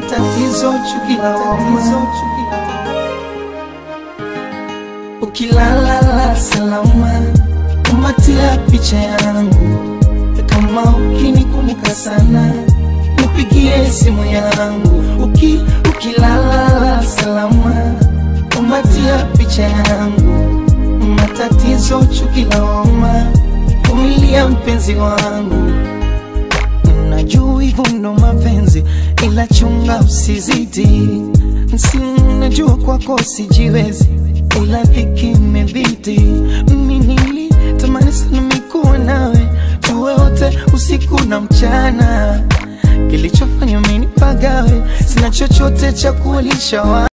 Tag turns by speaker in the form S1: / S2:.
S1: matatizo chuki lawama. Ukilala salama, kumbatia picha yangu. Kama ukinikumbuka sana, nipigie simu yangu. Ukilala salama, kumbatia picha yangu. Matatizo chuki lawama, vumilia mpenzi wangu. Najua hivyo ndo mapenzi, ila chunga usizidi. Najua kwako sijiwezi, ila dhiki imebidi. Mimi nilitamani sana mikuwa nawe, tuwe wote usiku na mchana. Kilichofanya mimi nipagawe, sina chochote cha kulisha.